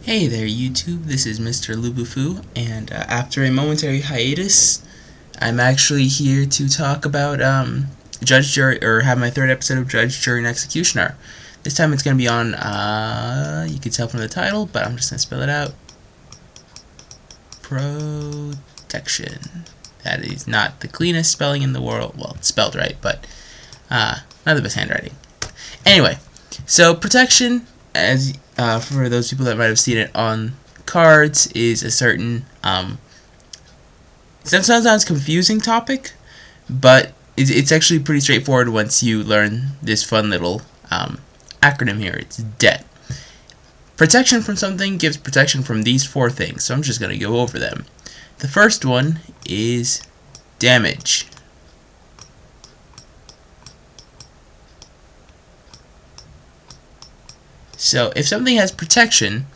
Hey there YouTube, this is Mr. Lubufu, and after a momentary hiatus, I'm actually here to talk about Judge, Jury, or have my third episode of Judge, Jury, and Executioner. This time it's going to be on, you can tell from the title, but I'm just going to spell it out. Protection. That is not the cleanest spelling in the world. Well, it's spelled right, but not the best handwriting. Anyway, so protection, as for those people that might have seen it on cards, is a certain sometimes confusing topic, but it's actually pretty straightforward once you learn this fun little acronym here. It's DET. Protection from something gives protection from these four things, so I'm just going to go over them. The first one is damage. So if something has protection,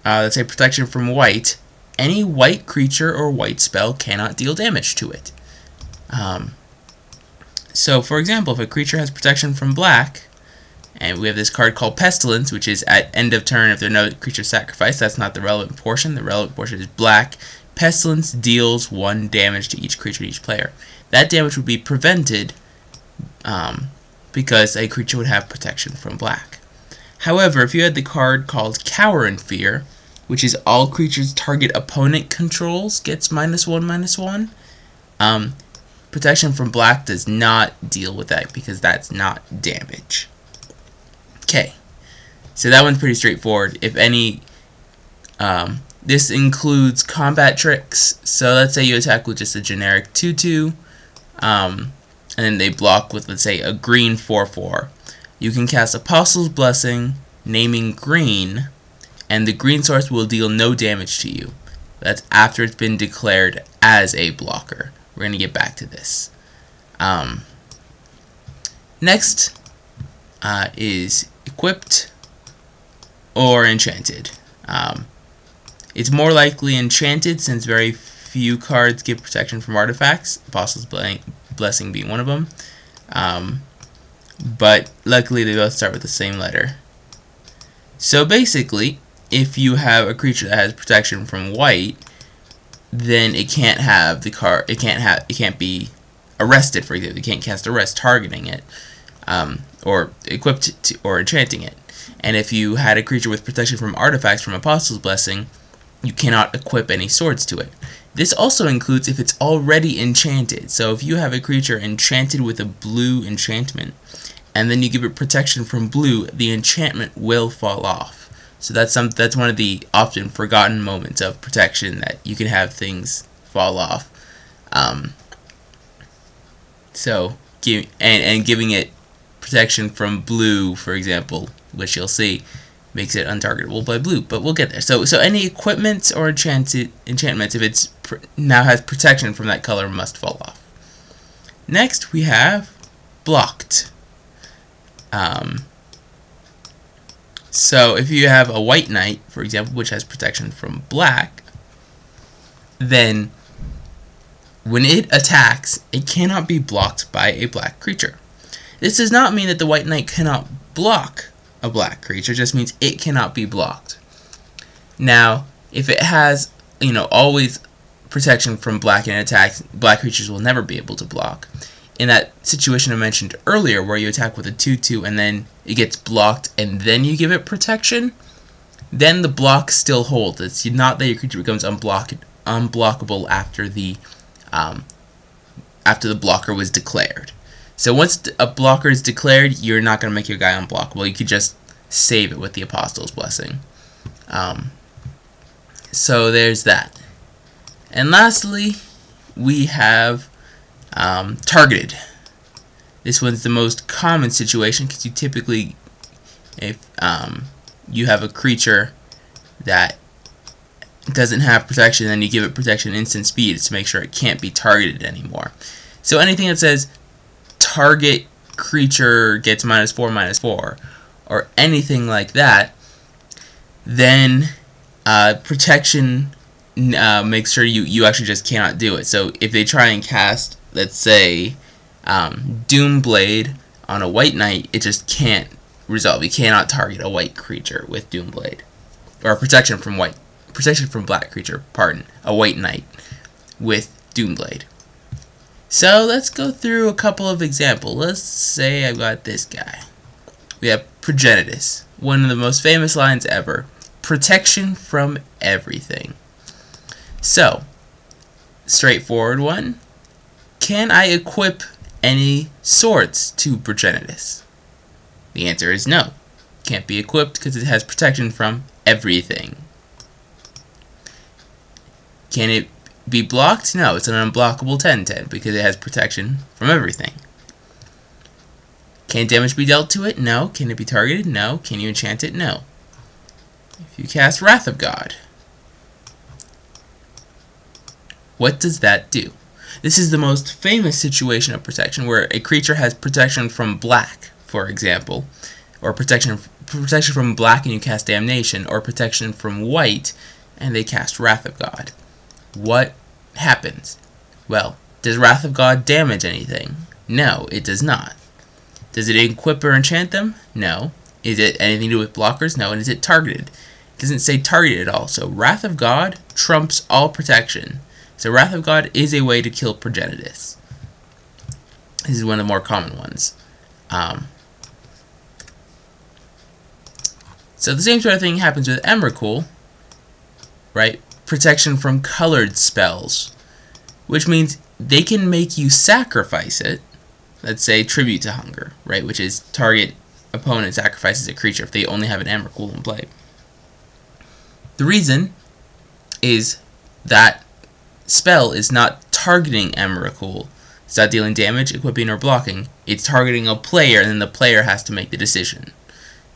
let's say protection from white, any white creature or white spell cannot deal damage to it. So for example, if a creature has protection from black, and we have this card called Pestilence, which is at end of turn if there are no creatures sacrificed, that's not the relevant portion. The relevant portion is black. Pestilence deals 1 damage to each creature, to each player. That damage would be prevented because a creature would have protection from black. However, if you had the card called Cower in Fear, which is all creatures target opponent controls gets -1/-1, protection from black does not deal with that because that's not damage. Okay, so that one's pretty straightforward. If any, this includes combat tricks. So let's say you attack with just a generic 2/2, and then they block with, let's say, a green 4/4. You can cast Apostle's Blessing, naming green, and the green source will deal no damage to you. That's after it's been declared as a blocker. We're going to get back to this. Next is equipped or enchanted. It's more likely enchanted since very few cards give protection from artifacts, Apostle's Blessing being one of them. But luckily they both start with the same letter. So basically, if you have a creature that has protection from white, then it can't have the card. It can't be arrested. For example, you can't cast arrest targeting it, or equipped to, or enchanting it. And if you had a creature with protection from artifacts from Apostle's Blessing, you cannot equip any swords to it. This also includes if it's already enchanted. So if you have a creature enchanted with a blue enchantment, and then you give it protection from blue, the enchantment will fall off. So that's one of the often forgotten moments of protection, that you can have things fall off. Giving it protection from blue, for example, which you'll see, makes it untargetable by blue, but we'll get there. So any equipment or enchantments, if it's now has protection from that color, must fall off. Next we have blocked. So if you have a white knight, for example, which has protection from black, then when it attacks, it cannot be blocked by a black creature. This does not mean that the white knight cannot block a black creature, it just means it cannot be blocked. Now, if it has, always protection from black and attacks, black creatures will never be able to block. In that situation I mentioned earlier, where you attack with a 2/2 and then it gets blocked and then you give it protection, then the block still holds. It's not that your creature becomes unblockable after the blocker was declared. So once a blocker is declared, you're not going to make your guy unblockable. You could just save it with the Apostle's Blessing. So there's that. And lastly, we have targeted. This one's the most common situation because you typically, if you have a creature that doesn't have protection, then you give it protection instant speed to make sure it can't be targeted anymore. So anything that says target creature gets -4/-4 or anything like that, then protection makes sure you actually just cannot do it. So if they try and cast, let's say, Doomblade on a white knight, it just can't resolve. You cannot target a white creature with Doomblade. or protection from black creature, pardon, a white knight with Doomblade. So let's go through a couple of examples. Let's say I've got this guy. We have Progenitus, one of the most famous lines ever. Protection from everything. So, straightforward one. Can I equip any swords to Progenitus? The answer is no. Can't be equipped because it has protection from everything. Can it be blocked? No, it's an unblockable 10/10 because it has protection from everything. Can damage be dealt to it? No. Can it be targeted? No. Can you enchant it? No. If you cast Wrath of God, what does that do? This is the most famous situation of protection where a creature has protection from black, for example, or protection from black and you cast Damnation, or protection from white and they cast Wrath of God. What happens? Well, does Wrath of God damage anything? No, it does not. Does it equip or enchant them? No. Is it anything to do with blockers? No. And is it targeted? It doesn't say targeted at all. So Wrath of God trumps all protection. So Wrath of God is a way to kill Progenitus. This is one of the more common ones. So the same sort of thing happens with Emrakul, right? Protection from colored spells, which means they can make you sacrifice it. Let's say Tribute to Hunger, right? Which is target opponent sacrifices a creature if they only have an Emrakul in play. The reason is that spell is not targeting Emrakul. It's not dealing damage, equipping, or blocking. It's targeting a player, and then the player has to make the decision.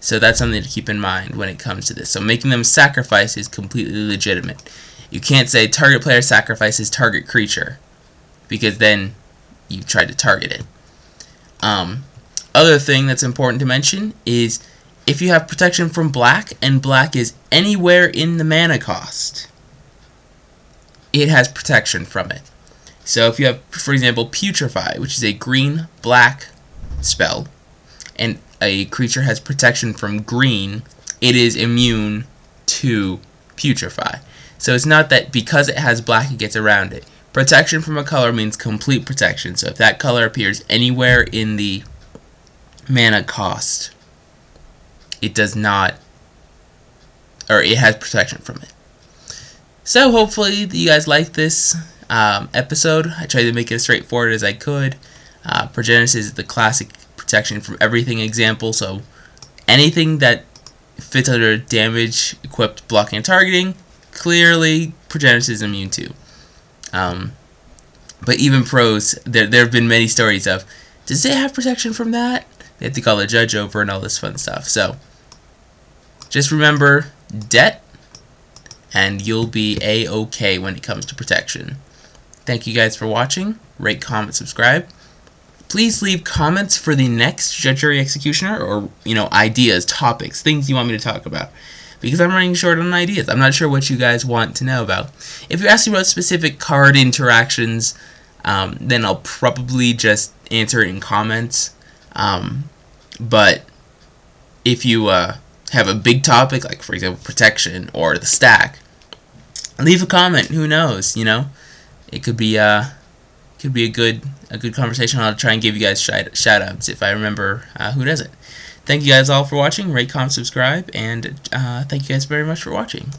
So that's something to keep in mind when it comes to this. So making them sacrifice is completely legitimate. You can't say target player sacrifices target creature, because then you tried to target it. Other thing that's important to mention is if you have protection from black, and black is anywhere in the mana cost, it has protection from it. So if you have, for example, Putrefy, which is a green-black spell, and a creature has protection from green, it is immune to Putrefy. So it's not that because it has black it gets around it. Protection from a color means complete protection. So if that color appears anywhere in the mana cost, it does not, or it has protection from it. So hopefully you guys like this episode. I tried to make it as straightforward as I could. Progenitus is the classic protection from everything example, so anything that fits under damage, equipped, blocking, and targeting, clearly Progenitus is immune to. But even pros, there have been many stories of, does it have protection from that? They have to call a judge over and all this fun stuff. So just remember debt, and you'll be a-okay when it comes to protection. Thank you guys for watching. Rate, comment, subscribe. Please leave comments for the next Judge, Jury, Executioner, or, ideas, topics, things you want me to talk about. Because I'm running short on ideas. I'm not sure what you guys want to know about. If you're asking about specific card interactions, then I'll probably just answer it in comments. But if you have a big topic, like, for example, protection or the stack, leave a comment. Who knows, It could be a good conversation. I'll try and give you guys shout-outs if I remember who does it. Thank you guys all for watching. Rate, comment, subscribe, and thank you guys very much for watching.